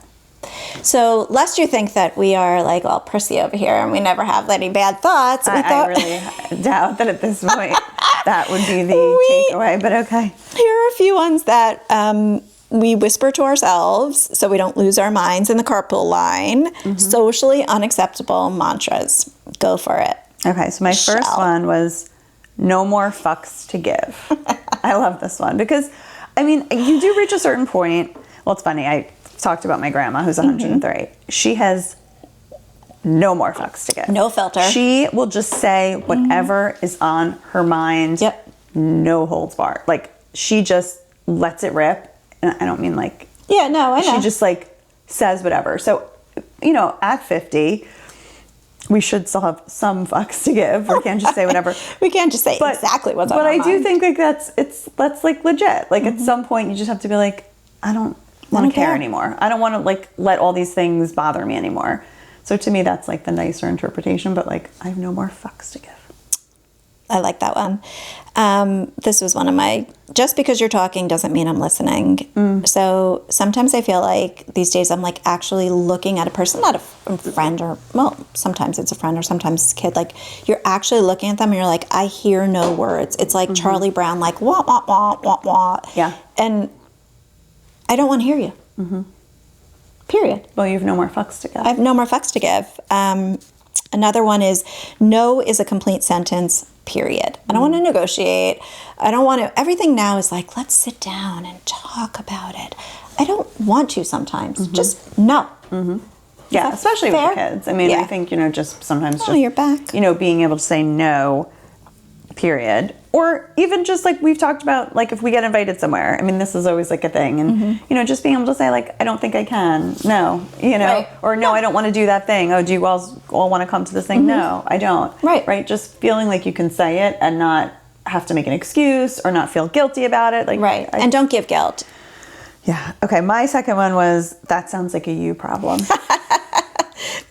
B: So lest you think that we are like all prissy over here and we never have any bad thoughts,
A: I really doubt that at this point that would be the takeaway, but okay.
B: Here are a few ones that we whisper to ourselves so we don't lose our minds in the carpool line. Socially unacceptable mantras. Go for it.
A: Okay, so my first one was no more fucks to give. I love this one because, I mean, you do reach a certain point. Well, it's funny. I talked about my grandma who's 103. She has no more fucks to give.
B: No filter.
A: She will just say whatever is on her mind.
B: Yep.
A: No holds barred. Like, she just lets it rip. And I don't mean like...
B: Yeah, no, I know.
A: She just like says whatever. So, at 50... we should still have some fucks to give. We can't just say whatever.
B: We can't just say exactly what's on our mind.
A: But I do think like that's like legit. Like at some point you just have to be like, I don't want to care anymore. I don't want to like let all these things bother me anymore. So to me that's like the nicer interpretation, but like I have no more fucks to give.
B: I like that one. This was one of my, just because you're talking doesn't mean I'm listening. So sometimes I feel like these days I'm like actually looking at a person, not a friend or, well, sometimes it's a friend or sometimes it's a kid. Like you're actually looking at them and you're like, I hear no words. It's like Charlie Brown, like, wah, wah, wah, wah, wah.
A: Yeah.
B: And I don't want to hear you. Period.
A: Well, you have no more fucks to give.
B: I have no more fucks to give. Another one is no is a complete sentence, period. I don't want to negotiate. I don't want to. Everything now is like, let's sit down and talk about it. I don't want to sometimes. Just no.
A: Yeah, especially
B: fair?
A: with kids. I mean,
B: Yeah.
A: I think, just sometimes
B: Oh, you're back.
A: being able to say no, period. Or even just like we've talked about, like if we get invited somewhere, I mean, this is always like a thing. And, just being able to say like, I don't think I can. No,
B: Right.
A: or no, I don't want to do that thing. Oh, do you all want to come to this thing? No, I don't.
B: Right.
A: Right. Just feeling like you can say it and not have to make an excuse or not feel guilty about it. Like,
B: Right. And don't give guilt.
A: Yeah. Okay. My second one was, that sounds like a you problem.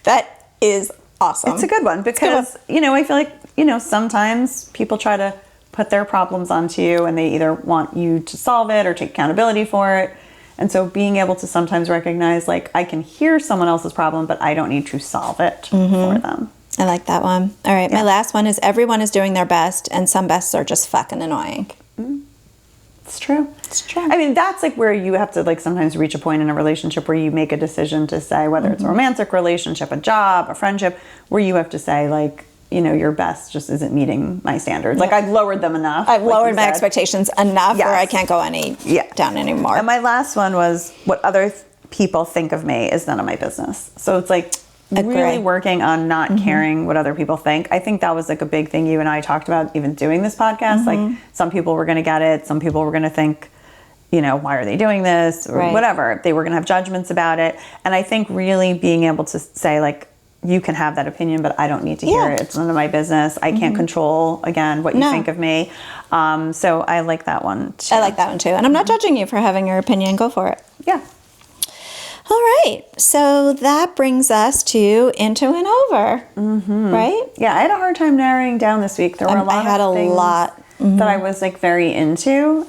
B: That is awesome.
A: It's a good one because, I feel like, sometimes people try to put their problems onto you and they either want you to solve it or take accountability for it. And so being able to sometimes recognize, like, I can hear someone else's problem, but I don't need to solve it for them.
B: I like that one. All right. My last one is everyone is doing their best and some bests are just fucking annoying.
A: It's true.
B: It's true.
A: I mean, that's like where you have to like sometimes reach a point in a relationship where you make a decision to say, whether it's a romantic relationship, a job, a friendship, where you have to say like, your best just isn't meeting my standards. Like I've lowered them enough.
B: I've
A: like
B: lowered
A: you
B: my
A: said.
B: expectations enough
A: Yes.
B: where I can't go down anymore.
A: And my last one was, what other people think of me is none of my business. So it's like really
B: Agree.
A: working on not caring what other people think. I think that was like a big thing you and I talked about even doing this podcast. Like some people were going to get it. Some people were going to think, why are they doing this or whatever. They were going to have judgments about it. And I think really being able to say like, you can have that opinion, but I don't need to hear it. It's none of my business. I can't control, again, what you think of me. So I like that one too.
B: I like that one too. And I'm not judging you for having your opinion. Go for it.
A: Yeah.
B: All right. So that brings us to into and over. Right?
A: Yeah, I had a hard time narrowing down this week. There were a lot of things that I was like very into.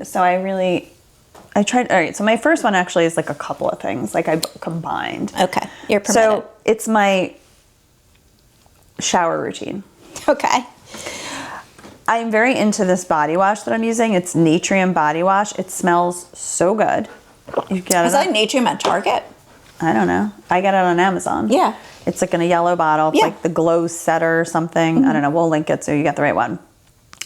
A: So I tried. All right. So my first one actually is like a couple of things. Like I combined.
B: Okay. You're permitted.
A: So it's my shower routine.
B: Okay.
A: I'm very into this body wash that I'm using. It's Natrium body wash. It smells so good. You get
B: Is
A: it.
B: that Natrium at Target?
A: I don't know. I get it on Amazon.
B: Yeah.
A: It's like in a yellow bottle. It's like the Glow Setter or something. I don't know. We'll link it so you get the right one.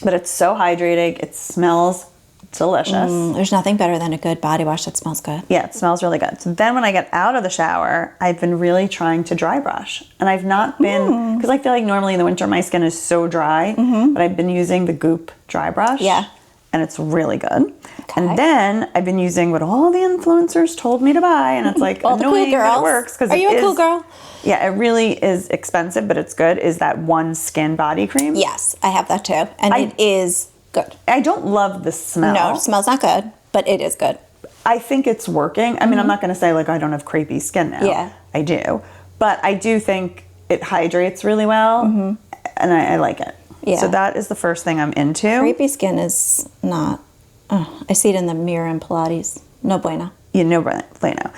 A: But it's so hydrating. It smells delicious.
B: There's nothing better than a good body wash that smells good.
A: Yeah, it smells really good. So then when I get out of the shower, I've been really trying to dry brush. And I've not been, because I feel like normally in the winter my skin is so dry, but I've been using the Goop dry brush.
B: Yeah.
A: And it's really good.
B: Okay.
A: And then I've been using what all the influencers told me to buy. And it's like
B: All the
A: annoying
B: cool
A: that
B: girls.
A: it works.
B: Are you a cool girl?
A: Yeah, it really is expensive, but it's good, is that One Skin body cream.
B: Yes, I have that too. And it is good.
A: I don't love the smell.
B: No, it smells not good, but it is good.
A: I think it's working. I mean, I'm not going to say like I don't have crepey skin now.
B: Yeah.
A: I do. But I do think it hydrates really well, and I like it.
B: Yeah.
A: So that is the first thing I'm into.
B: Crepey skin is not. I see it in the mirror in Pilates. No bueno.
A: You know, Plano.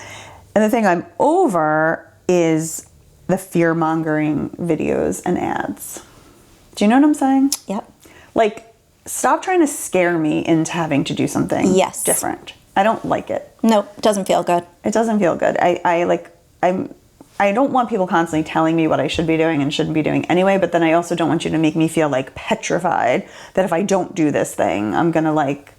A: And the thing I'm over is the fear-mongering videos and ads. Do you know what I'm saying?
B: Yep.
A: Like, stop trying to scare me into having to do something different. I don't like it.
B: No, it doesn't feel good.
A: It doesn't feel good. I don't want people constantly telling me what I should be doing and shouldn't be doing anyway, but then I also don't want you to make me feel like petrified that if I don't do this thing, I'm gonna like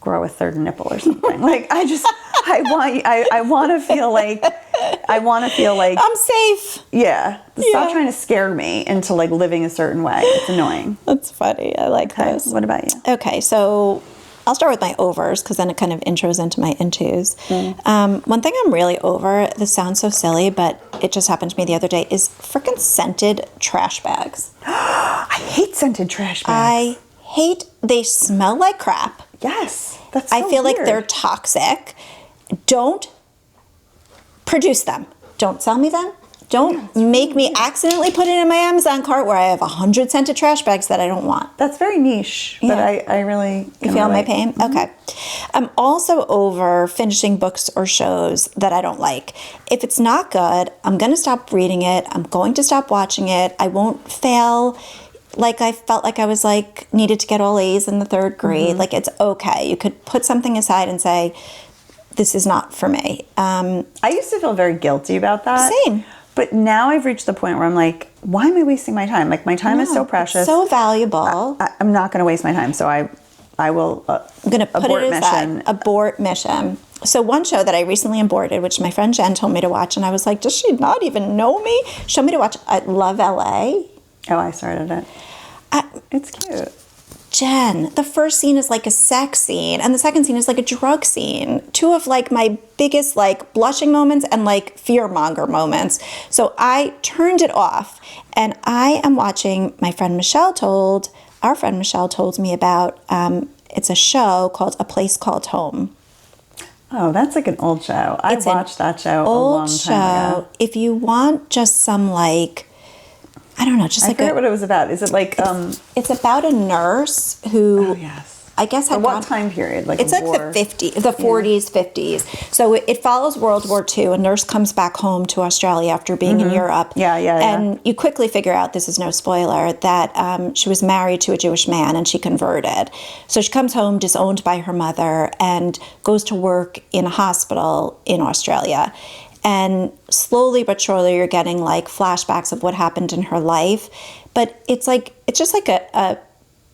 A: grow a third nipple or something. Like I want to feel like
B: I'm safe.
A: Yeah. Stop trying to scare me into like living a certain way. It's annoying.
B: That's funny. I like those.
A: What about you?
B: Okay, so I'll start with my overs because then it kind of intros into my intos. One thing I'm really over, this sounds so silly, but it just happened to me the other day, is freaking scented trash bags.
A: I hate scented trash bags.
B: They smell like crap.
A: Yes. That's so
B: I feel like
A: weird.
B: they're toxic. Don't produce them. Don't sell me them. Don't make me accidentally put it in my Amazon cart where I have 100 scented trash bags that I don't want.
A: That's very niche, but I really
B: You feel my pain? Okay. I'm also over finishing books or shows that I don't like. If it's not good, I'm going to stop reading it. I'm going to stop watching it. I won't fail. Like I felt like I was like needed to get all A's in the third grade. Like it's okay. You could put something aside and say, this is not for me.
A: I used to feel very guilty about that.
B: Same.
A: But now I've reached the point where I'm like, why am I wasting my time? Like my time is so precious.
B: So valuable.
A: I'm not going to waste my time. So I will
B: I'm going to put
A: abort
B: it aside.
A: mission.
B: Abort mission. So one show that I recently aborted, which my friend Jen told me to watch, and I was like, does she not even know me? Showed me to watch Love LA.
A: Oh, I started it. It's cute.
B: Jen, the first scene is like a sex scene, and the second scene is like a drug scene. Two of like my biggest like blushing moments and like fearmonger moments. So I turned it off, and I am watching. Our friend Michelle told me about. It's a show called A Place Called Home.
A: Oh, that's like an old show. I watched that show a long time ago.
B: If you want just some like, I don't know, just like
A: I forget what it was about. Is it like
B: it's about a nurse who
A: Oh yes.
B: I guess had
A: what time period? Like
B: it's like
A: war?
B: the 40s, 50s. So it follows World War II. A nurse comes back home to Australia after being in Europe.
A: Yeah.
B: And you quickly figure out, this is no spoiler, that she was married to a Jewish man and she converted. So she comes home disowned by her mother and goes to work in a hospital in Australia. And slowly but surely you're getting like flashbacks of what happened in her life. But it's just like a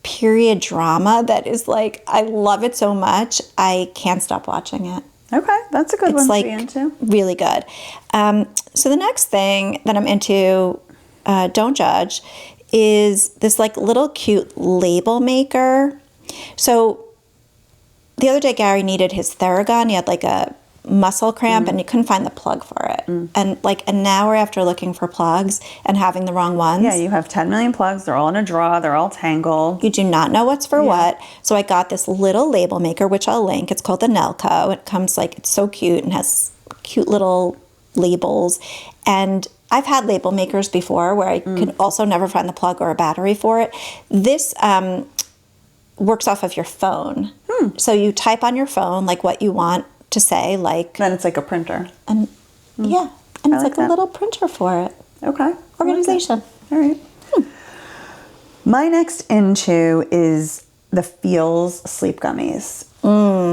B: period drama that is like, I love it so much. I can't stop watching it.
A: Okay, that's a good one
B: like
A: to be into.
B: Really good. So the next thing that I'm into, don't judge, is this like little cute label maker. So the other day Gary needed his Theragun. He had like a muscle cramp and he couldn't find the plug for it. And like an hour after looking for plugs and having the wrong ones.
A: Yeah, you have 10 million plugs. They're all in a drawer. They're all tangled.
B: You do not know what's for what. So I got this little label maker, which I'll link. It's called the Nelco. It comes like, it's so cute and has cute little labels. And I've had label makers before where I could also never find the plug or a battery for it. This works off of your phone. So you type on your phone like what you want to say, like,
A: Then it's like a printer.
B: and yeah, and it's
A: like
B: like a little printer for it.
A: Okay.
B: Organization.
A: All right. My next into is the Feels sleep gummies.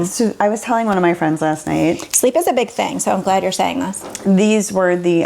A: So I was telling one of my friends last night.
B: Sleep is a big thing, so I'm glad you're saying this.
A: These were the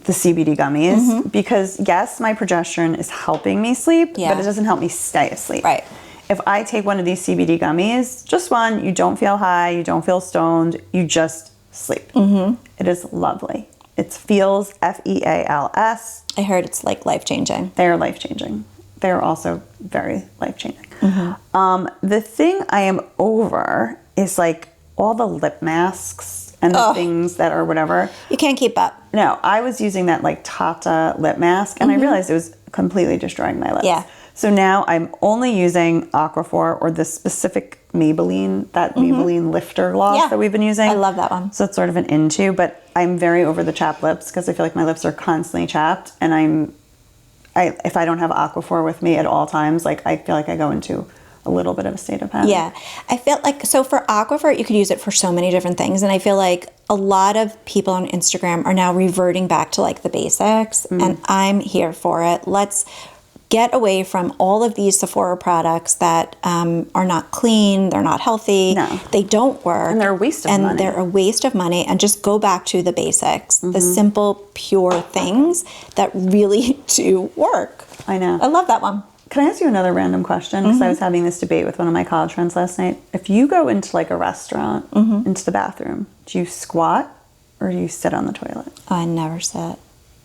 A: CBD gummies because yes, my progesterone is helping me sleep,
B: Yeah.
A: but it doesn't help me stay asleep.
B: Right.
A: If I take one of these CBD gummies, just one, you don't feel high, you don't feel stoned, you just sleep. It is lovely. It feels Feals.
B: I heard it's like life-changing.
A: They are life-changing. They are also very life-changing. The thing I am over is like all the lip masks and the things that are whatever.
B: You can't keep up.
A: No, I was using that like Tata lip mask and I realized it was completely destroying my lips.
B: Yeah.
A: So now I'm only using Aquaphor or the specific Maybelline, that Maybelline lifter gloss
B: Yeah.
A: that we've been using.
B: I love that one.
A: So it's sort of an into, but I'm very over the chapped lips because I feel like my lips are constantly chapped and if I don't have Aquaphor with me at all times, like I feel like I go into a little bit of a state of panic.
B: Yeah. I feel like, so for Aquaphor, you could use it for so many different things. And I feel like a lot of people on Instagram are now reverting back to like the basics. And I'm here for it. Let's get away from all of these Sephora products that are not clean, they're not healthy,
A: No.
B: they don't work.
A: And they're a waste of money.
B: And they're a waste of money, and just go back to the basics, the simple, pure things that really do work.
A: I know.
B: I love that one.
A: Can I ask you another random question? Because I was having this debate with one of my college friends last night. If you go into like a restaurant, into the bathroom, do you squat or do you sit on the toilet?
B: Oh, I never sit.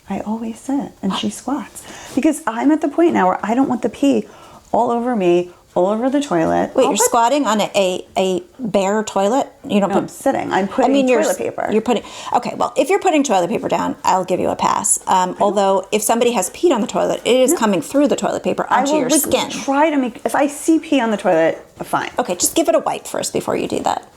A: I always sit and she squats. Because I'm at the point now where I don't want the pee all over me, all over the toilet.
B: Wait, you're squatting on a bare toilet? You don't
A: No, I'm sitting. I'm putting toilet paper.
B: You're putting, okay, well, if you're putting toilet paper down, I'll give you a pass. Although, if somebody has peed on the toilet, it is coming through the toilet paper onto your skin.
A: Try to make, if I see pee on the toilet, fine.
B: Okay, just give it a wipe first before you do that.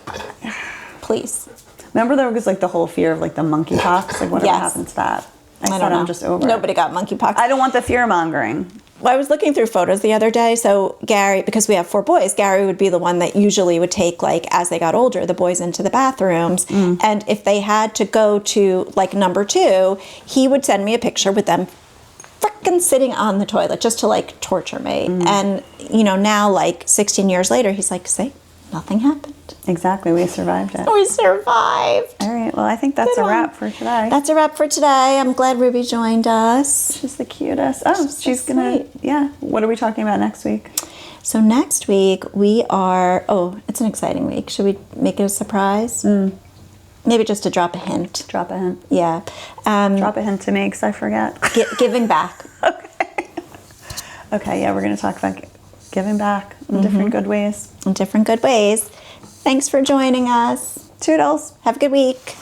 B: Please.
A: Remember there was like the whole fear of like the monkeypox? Like whatever
B: Yes.
A: happened to that? I
B: don't
A: said
B: know.
A: I'm just over it.
B: Nobody got monkeypox.
A: I don't want the fear mongering.
B: Well, I was looking through photos the other day. So Gary, because we have 4 boys, Gary would be the one that usually would take, like, as they got older, the boys into the bathrooms. And if they had to go to, like, number 2, he would send me a picture with them frickin' sitting on the toilet just to, like, torture me. And, you know, now, like, 16 years later, he's like, see, nothing happened.
A: Exactly. We survived it.
B: We survived.
A: All right. Well, I think that's
B: Good
A: a
B: one.
A: wrap for today.
B: That's a wrap for today. I'm glad Ruby joined us.
A: She's the cutest. Oh, she's going to, yeah. What are we talking about next week?
B: So next week we are, it's an exciting week. Should we make it a surprise? Maybe just to drop a hint.
A: Drop a hint.
B: Yeah.
A: Drop a hint to me because I forget.
B: Giving back.
A: Okay, yeah, we're going to talk about giving back in different good ways.
B: In different good ways. Thanks for joining us.
A: Toodles.
B: Have a good week.